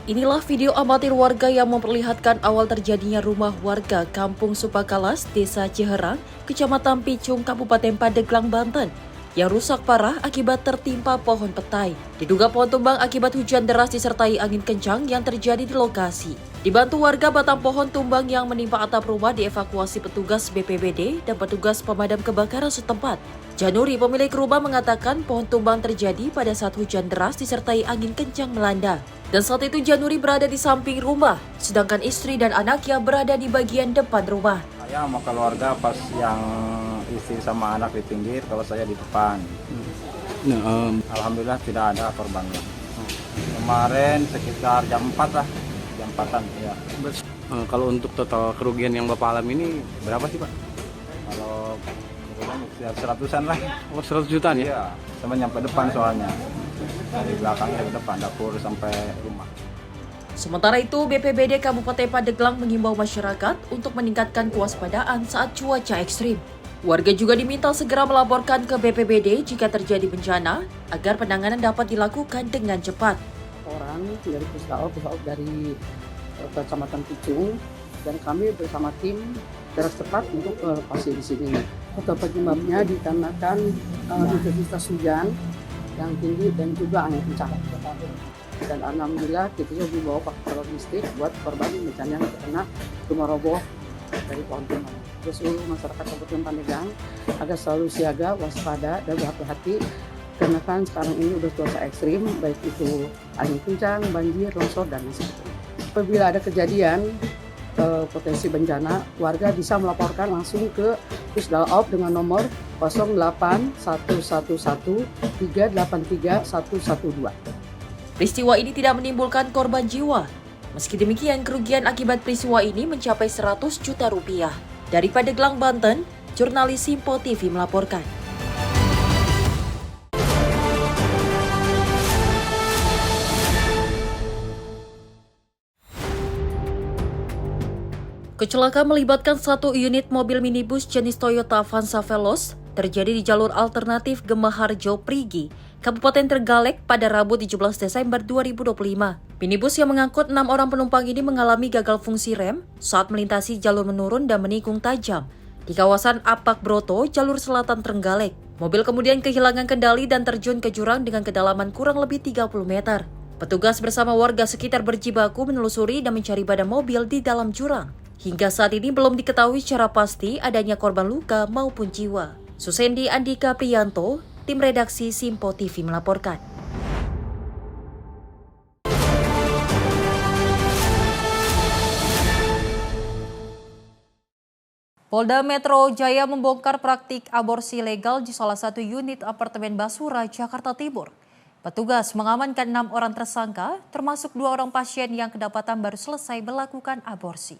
Inilah video amatir warga yang memperlihatkan awal terjadinya rumah warga Kampung Supakalas, Desa Ciherang, Kecamatan Picung, Kabupaten Pandeglang, Banten, yang rusak parah akibat tertimpa pohon petai. Diduga pohon tumbang akibat hujan deras disertai angin kencang yang terjadi di lokasi. Dibantu warga, batang pohon tumbang yang menimpa atap rumah dievakuasi petugas BPBD dan petugas pemadam kebakaran setempat. Januri, pemilik rumah, mengatakan pohon tumbang terjadi pada saat hujan deras disertai angin kencang melanda. Dan saat itu Januri berada di samping rumah, sedangkan istri dan anaknya berada di bagian depan rumah. Saya sama keluarga pas yang istri sama anak di pinggir, kalau saya di depan. Alhamdulillah tidak ada korbannya. Kemarin sekitar jam 4 lah, jam 4-an ya. Kalau untuk total kerugian yang Bapak alami ini berapa sih, Pak? Kalau kerugian sekitar 100-an lah. Oh, 100 jutaan ya? Iya, sampai nyampe depan soalnya. Dari belakangnya ke depan, dapur sampai rumah. Sementara itu, BPBD Kabupaten Pandeglang mengimbau masyarakat untuk meningkatkan kewaspadaan saat cuaca ekstrim. Warga juga diminta segera melaporkan ke BPBD jika terjadi bencana agar penanganan dapat dilakukan dengan cepat. Orang dari Puslao dari Kecamatan Picung, dan kami bersama tim gerak cepat untuk ke lokasi di sini. Kota penyebabnya dikarenakan intensitas hujan yang tinggi dan juga angin kencang. Dan alhamdulillah kita juga dibawa pakai logistik buat korban bencana yang terkena rumah roboh dari pohon tumbang. Terus seluruh masyarakat Kabupaten Pandeglang agar selalu siaga, waspada, dan berhati-hati karena kan sekarang ini udah cuaca ekstrim, baik itu angin kencang, banjir, longsor, dan sebagainya. Apabila ada kejadian potensi bencana, warga bisa melaporkan langsung ke Pusdalop dengan nomor 0811383112. Peristiwa ini tidak menimbulkan korban jiwa. Meski demikian, kerugian akibat peristiwa ini mencapai 100 juta rupiah. Dari Pandeglang, Banten, jurnalis Simpo TV melaporkan. Kecelakaan melibatkan satu unit mobil minibus jenis Toyota Avanza Veloz terjadi di jalur alternatif Gemaharjo Prigi, Kabupaten Trenggalek pada Rabu 17 Desember 2025. Minibus yang mengangkut 6 orang penumpang ini mengalami gagal fungsi rem saat melintasi jalur menurun dan menikung tajam di kawasan Apak Broto, jalur selatan Trenggalek. Mobil kemudian kehilangan kendali dan terjun ke jurang dengan kedalaman kurang lebih 30 meter. Petugas bersama warga sekitar berjibaku menelusuri dan mencari badan mobil di dalam jurang. Hingga saat ini belum diketahui secara pasti adanya korban luka maupun jiwa. Susendi Andika Priyanto, tim redaksi Simpo TV melaporkan. Polda Metro Jaya membongkar praktik aborsi legal di salah satu unit apartemen Basura, Jakarta Timur. Petugas mengamankan 6 orang tersangka, termasuk 2 orang pasien yang kedapatan baru selesai melakukan aborsi.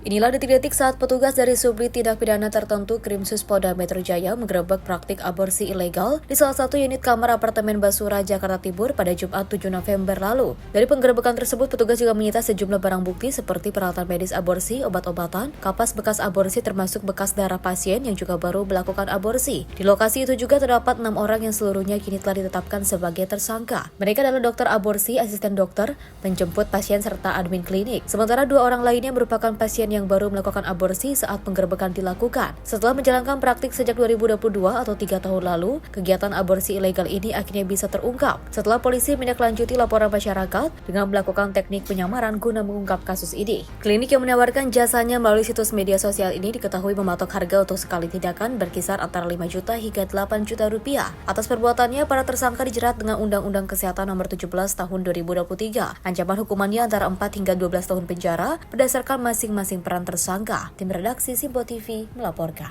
Inilah detik-detik saat petugas dari Subdit Tindak Pidana Tertentu Krimsus Polda Metro Jaya menggerebek praktik aborsi ilegal di salah satu unit kamar apartemen Basura, Jakarta Timur pada Jumat 7 November lalu. Dari penggerebekan tersebut, petugas juga menyita sejumlah barang bukti seperti peralatan medis aborsi, obat-obatan, kapas bekas aborsi termasuk bekas darah pasien yang juga baru melakukan aborsi. Di lokasi itu juga terdapat 6 orang yang seluruhnya kini telah ditetapkan sebagai tersangka. Mereka adalah dokter aborsi, asisten dokter, penjemput pasien, serta admin klinik. Sementara 2 orang lainnya merupakan pasien yang baru melakukan aborsi saat penggerebekan dilakukan. Setelah menjalankan praktik sejak 2022 atau 3 tahun lalu, kegiatan aborsi ilegal ini akhirnya bisa terungkap setelah polisi menindaklanjuti laporan masyarakat dengan melakukan teknik penyamaran guna mengungkap kasus ini. Klinik yang menawarkan jasanya melalui situs media sosial ini diketahui mematok harga untuk sekali tindakan berkisar antara 5 juta hingga 8 juta rupiah. Atas perbuatannya, para tersangka dijerat dengan Undang-Undang Kesehatan Nomor 17 Tahun 2023. Ancaman hukumannya antara 4 hingga 12 tahun penjara berdasarkan masing-masing peran tersangka. Tim redaksi Simpo TV melaporkan.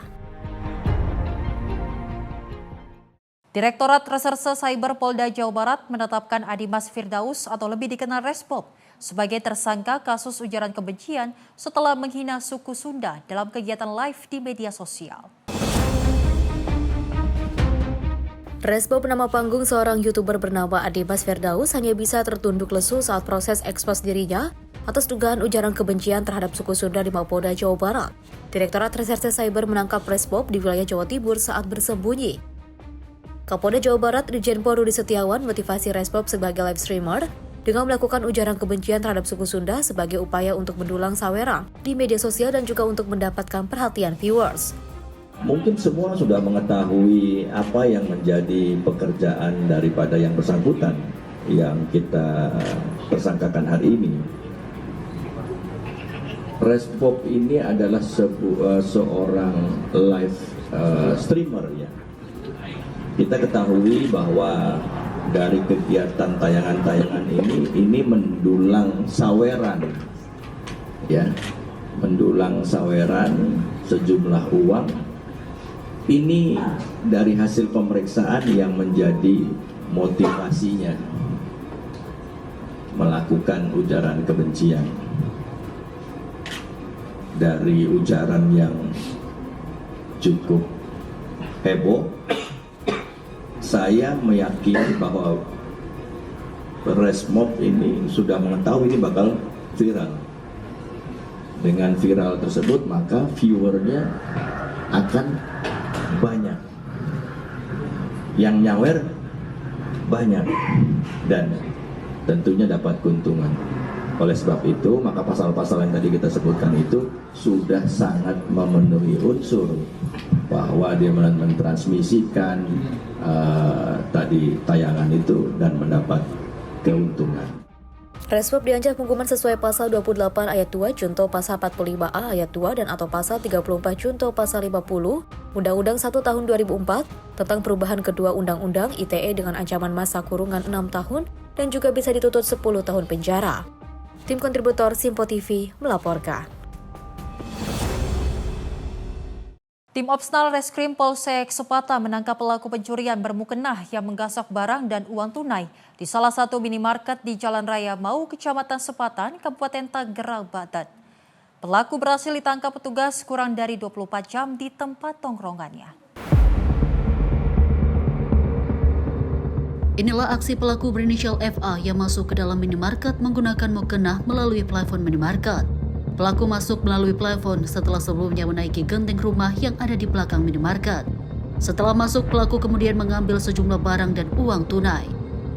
Direktorat Reserse Cyber Polda Jawa Barat menetapkan Adimas Firdaus atau lebih dikenal Respop sebagai tersangka kasus ujaran kebencian setelah menghina suku Sunda dalam kegiatan live di media sosial. Respop, nama panggung seorang YouTuber bernama Adimas Firdaus, hanya bisa tertunduk lesu saat proses ekspos dirinya atas dugaan ujaran kebencian terhadap suku Sunda di Mapolda, Jawa Barat. Direktorat Reserse Cyber menangkap Respop di wilayah Jawa Timur saat bersembunyi. Kapolda Jawa Barat Irjen Pol Rudi Setiawan motivasi Respop sebagai live streamer dengan melakukan ujaran kebencian terhadap suku Sunda sebagai upaya untuk mendulang saweran di media sosial dan juga untuk mendapatkan perhatian viewers. Mungkin semua sudah mengetahui apa yang menjadi pekerjaan daripada yang bersangkutan yang kita tersangkakan hari ini. Respop ini adalah seorang live streamer ya. Kita ketahui bahwa dari kegiatan tayangan-tayangan ini mendulang saweran ya, mendulang saweran sejumlah uang. Ini dari hasil pemeriksaan yang menjadi motivasinya melakukan ujaran kebencian. Dari ujaran yang cukup heboh, saya meyakini bahwa Respop ini sudah mengetahui ini bakal viral. Dengan viral tersebut, maka viewernya akan banyak, yang nyawer banyak, dan tentunya dapat keuntungan. Oleh sebab itu, maka pasal-pasal yang tadi kita sebutkan itu sudah sangat memenuhi unsur bahwa dia mentransmisikan tadi tayangan itu dan mendapat keuntungan. Respop diancam hukuman sesuai pasal 28 ayat 2 junto pasal 45A ayat 2 dan atau pasal 34 junto pasal 50 Undang-Undang 1 tahun 2004 tentang perubahan kedua Undang-Undang ITE dengan ancaman masa kurungan 6 tahun dan juga bisa dituntut 10 tahun penjara. Tim kontributor Simpo TV melaporkan. Tim Opsnal Reskrim Polsek Sepata menangkap pelaku pencurian bermukena yang menggasak barang dan uang tunai di salah satu minimarket di Jalan Raya Mau, Kecamatan Sepatan, Kabupaten Tangerang, Banten. Pelaku berhasil ditangkap petugas kurang dari 24 jam di tempat tongkrongannya. Inilah aksi pelaku berinisial FA yang masuk ke dalam minimarket menggunakan mukena melalui plafon minimarket. Pelaku masuk melalui plafon setelah sebelumnya menaiki genteng rumah yang ada di belakang minimarket. Setelah masuk, pelaku kemudian mengambil sejumlah barang dan uang tunai.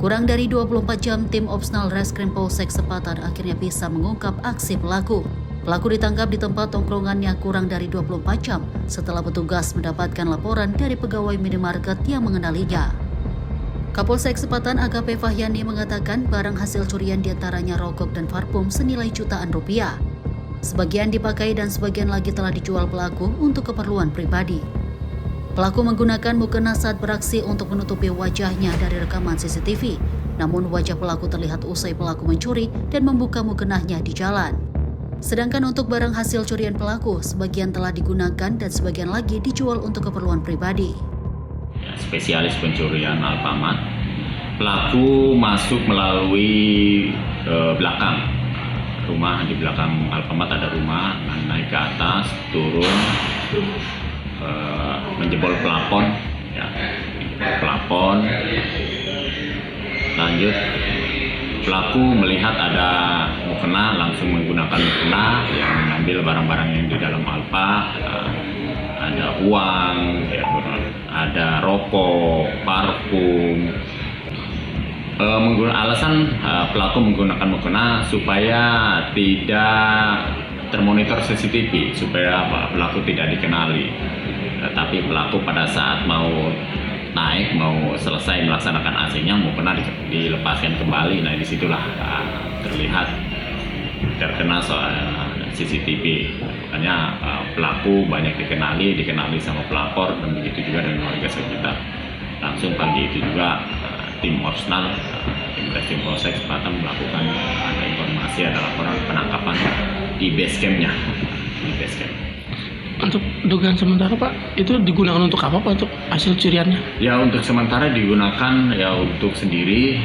Kurang dari 24 jam, tim Opsnal Reskrim Polsek Sepatan akhirnya bisa mengungkap aksi pelaku. Pelaku ditangkap di tempat tongkrongannya kurang dari 24 jam setelah petugas mendapatkan laporan dari pegawai minimarket yang mengenalinya. Kapolsek Sepatan AKP Fahyani mengatakan barang hasil curian diantaranya rokok dan parfum senilai jutaan rupiah. Sebagian dipakai dan sebagian lagi telah dijual pelaku untuk keperluan pribadi. Pelaku menggunakan mukena saat beraksi untuk menutupi wajahnya dari rekaman CCTV. Namun wajah pelaku terlihat usai pelaku mencuri dan membuka mukenahnya di jalan. Sedangkan untuk barang hasil curian pelaku, sebagian telah digunakan dan sebagian lagi dijual untuk keperluan pribadi. Spesialis pencurian Alfamart, pelaku masuk melalui belakang rumah. Di belakang Alfamart ada rumah, naik ke atas, turun, menjebol plafon, lanjut. Pelaku melihat ada mukena, langsung menggunakan mukena yang mengambil barang-barang yang di dalam Alfa, ada uang, ada rokok, parfum. Alasan pelaku menggunakan mukena supaya tidak termonitor CCTV, supaya pelaku tidak dikenali. Tapi pelaku pada saat mau naik, mau selesai melaksanakan AC-nya, mukena dilepaskan kembali. Nah, disitulah terlihat terkena soal CCTV. Makanya pelaku banyak dikenali sama pelapor, dan begitu juga dengan warga sekitar. Langsung pagi itu juga tim Opsnal, tim Reskrim Polsek Sepatan melakukan ada informasi, ada laporan penangkapan di base camp-nya. Untuk dugaan sementara Pak, itu digunakan untuk apa Pak, untuk hasil curiannya? Ya, untuk sementara digunakan ya untuk sendiri,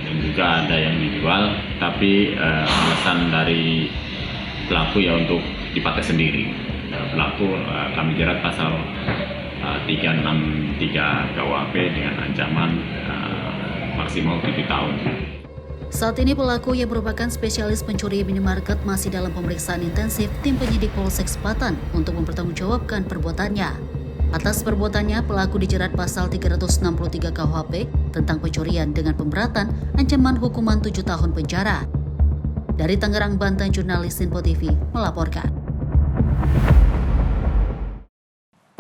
dan juga ada yang dijual, tapi alasan dari pelaku ya untuk dipakai sendiri. Pelaku kami jerat pasal 363 KUHP dengan ancaman maksimal 7 tahun. Saat ini pelaku yang merupakan spesialis pencuri minimarket masih dalam pemeriksaan intensif tim penyidik Polsek Sepatan untuk mempertanggungjawabkan perbuatannya. Atas perbuatannya, pelaku dijerat pasal 363 KUHP tentang pencurian dengan pemberatan ancaman hukuman 7 tahun penjara. Dari Tangerang, Banten, jurnalis Info TV melaporkan.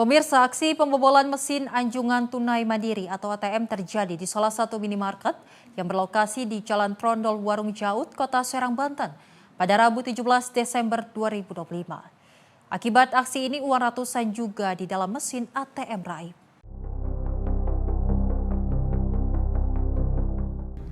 Pemirsa, aksi pembobolan mesin anjungan tunai mandiri atau ATM terjadi di salah satu minimarket yang berlokasi di Jalan Trondol Warung Jaut, Kota Serang, Banten pada Rabu 17 Desember 2025. Akibat aksi ini, uang ratusan juga di dalam mesin ATM raib.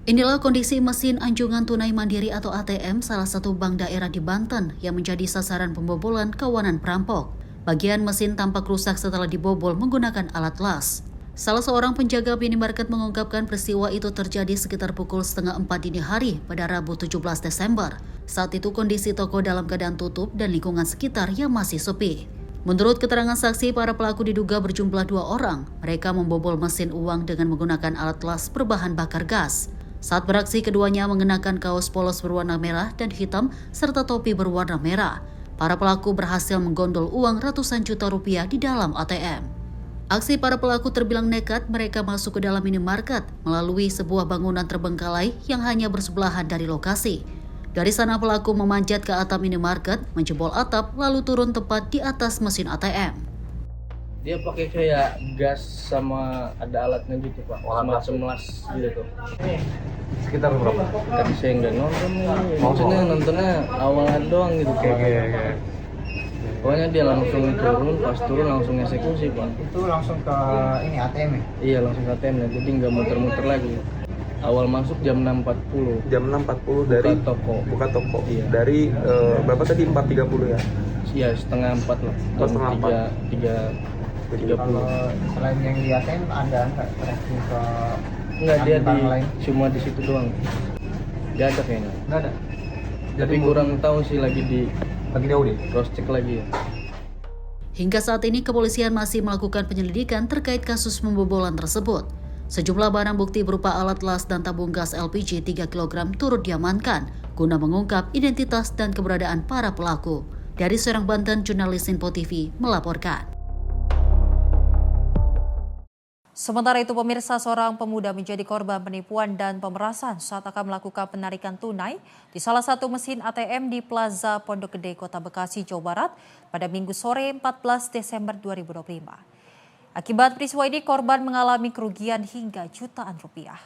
Inilah kondisi mesin anjungan tunai mandiri atau ATM salah satu bank daerah di Banten yang menjadi sasaran pembobolan kawanan perampok. Bagian mesin tampak rusak setelah dibobol menggunakan alat las. Salah seorang penjaga minimarket mengungkapkan peristiwa itu terjadi sekitar pukul 3:30 dini hari pada Rabu 17 Desember. Saat itu kondisi toko dalam keadaan tutup dan lingkungan sekitar yang masih sepi. Menurut keterangan saksi, para pelaku diduga berjumlah 2 orang. Mereka membobol mesin uang dengan menggunakan alat las berbahan bakar gas. Saat beraksi, keduanya mengenakan kaos polos berwarna merah dan hitam serta topi berwarna merah. Para pelaku berhasil menggondol uang ratusan juta rupiah di dalam ATM. Aksi para pelaku terbilang nekat. Mereka masuk ke dalam minimarket melalui sebuah bangunan terbengkalai yang hanya bersebelahan dari lokasi. Dari sana pelaku memanjat ke atap minimarket, menjebol atap, lalu turun tepat di atas mesin ATM. Dia pakai kayak gas sama ada alatnya gitu Pak, semacam las gitu tuh. Sekitar berapa? Tapi saya nggak nonton ini, maksudnya nontonnya awalnya doang gitu kayak. Pokoknya dia langsung turun, pas turun langsung eksekusi Pak. Itu langsung ke ini ATM ya? Iya, langsung ke ATM, jadi nggak muter-muter lagi. Awal masuk jam 6.40. Jam 6.40 dari buka toko. Iya. Dari berapa tadi? 4.30 ya? Iya, setengah 4 lah. Setengah 3.30. Selain yang di ATM ada nggak tracking ke? Nggak, dia cuma di situ doang. Nggak ada kayaknya. Nggak ada. Tapi kurang tahu sih lagi jauh deh. Cross check lagi ya. Hingga saat ini kepolisian masih melakukan penyelidikan terkait kasus pembobolan tersebut. Sejumlah barang bukti berupa alat las dan tabung gas LPG 3 kg turut diamankan guna mengungkap identitas dan keberadaan para pelaku. Dari Serang, Banten, jurnalis Info TV melaporkan. Sementara itu pemirsa, seorang pemuda menjadi korban penipuan dan pemerasan saat akan melakukan penarikan tunai di salah satu mesin ATM di Plaza Pondok Gede, Kota Bekasi, Jawa Barat pada Minggu sore 14 Desember 2025. Akibat peristiwa ini korban mengalami kerugian hingga jutaan rupiah.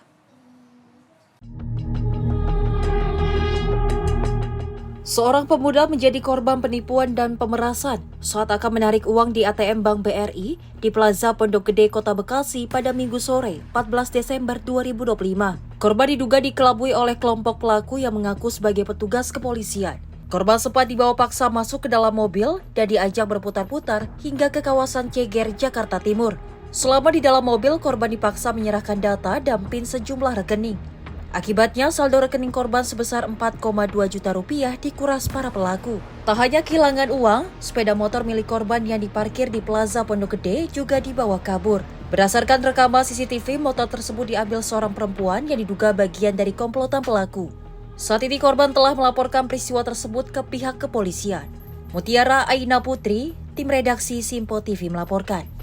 Seorang pemuda menjadi korban penipuan dan pemerasan saat akan menarik uang di ATM Bank BRI di Plaza Pondok Gede, Kota Bekasi pada Minggu sore 14 Desember 2025. Korban diduga dikelabui oleh kelompok pelaku yang mengaku sebagai petugas kepolisian. Korban sempat dibawa paksa masuk ke dalam mobil dan diajak berputar-putar hingga ke kawasan Ceger, Jakarta Timur. Selama di dalam mobil, korban dipaksa menyerahkan data dan PIN sejumlah rekening. Akibatnya saldo rekening korban sebesar 4,2 juta rupiah dikuras para pelaku. Tak hanya kehilangan uang, sepeda motor milik korban yang diparkir di Plaza Pondok Gede juga dibawa kabur. Berdasarkan rekaman CCTV, motor tersebut diambil seorang perempuan yang diduga bagian dari komplotan pelaku. Saat ini korban telah melaporkan peristiwa tersebut ke pihak kepolisian. Mutiara Aina Putri, tim redaksi Simpo TV melaporkan.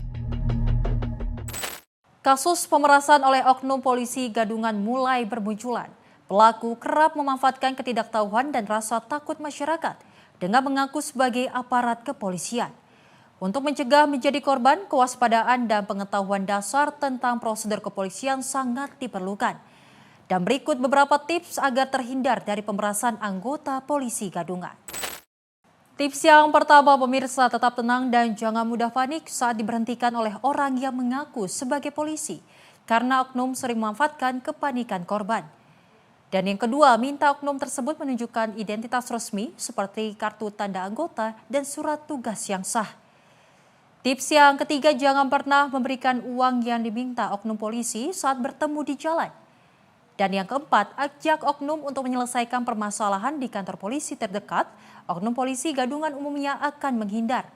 Kasus pemerasan oleh oknum polisi Gadungan mulai bermunculan. Pelaku kerap memanfaatkan ketidaktahuan dan rasa takut masyarakat dengan mengaku sebagai aparat kepolisian. Untuk mencegah menjadi korban, kewaspadaan dan pengetahuan dasar tentang prosedur kepolisian sangat diperlukan. Dan berikut beberapa tips agar terhindar dari pemerasan anggota polisi Gadungan. Tips yang pertama, pemirsa, tetap tenang dan jangan mudah panik saat diberhentikan oleh orang yang mengaku sebagai polisi, karena oknum sering memanfaatkan kepanikan korban. Dan yang kedua, minta oknum tersebut menunjukkan identitas resmi seperti kartu tanda anggota dan surat tugas yang sah. Tips yang ketiga, jangan pernah memberikan uang yang diminta oknum polisi saat bertemu di jalan. Dan yang keempat, ajak oknum untuk menyelesaikan permasalahan di kantor polisi terdekat. Oknum polisi Gadungan umumnya akan menghindar.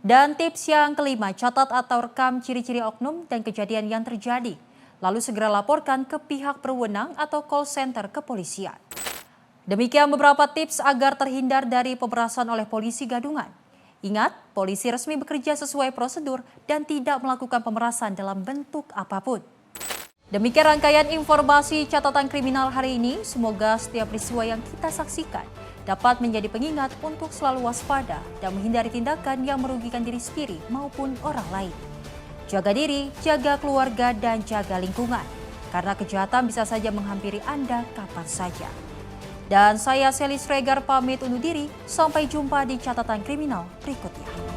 Dan tips yang kelima, catat atau rekam ciri-ciri oknum dan kejadian yang terjadi. Lalu segera laporkan ke pihak berwenang atau call center kepolisian. Demikian beberapa tips agar terhindar dari pemerasan oleh polisi Gadungan. Ingat, polisi resmi bekerja sesuai prosedur dan tidak melakukan pemerasan dalam bentuk apapun. Demikian rangkaian informasi catatan kriminal hari ini. Semoga setiap peristiwa yang kita saksikan dapat menjadi pengingat untuk selalu waspada dan menghindari tindakan yang merugikan diri sendiri maupun orang lain. Jaga diri, jaga keluarga, dan jaga lingkungan. Karena kejahatan bisa saja menghampiri Anda kapan saja. Dan saya Selis Regar pamit undur diri. Sampai jumpa di catatan kriminal berikutnya.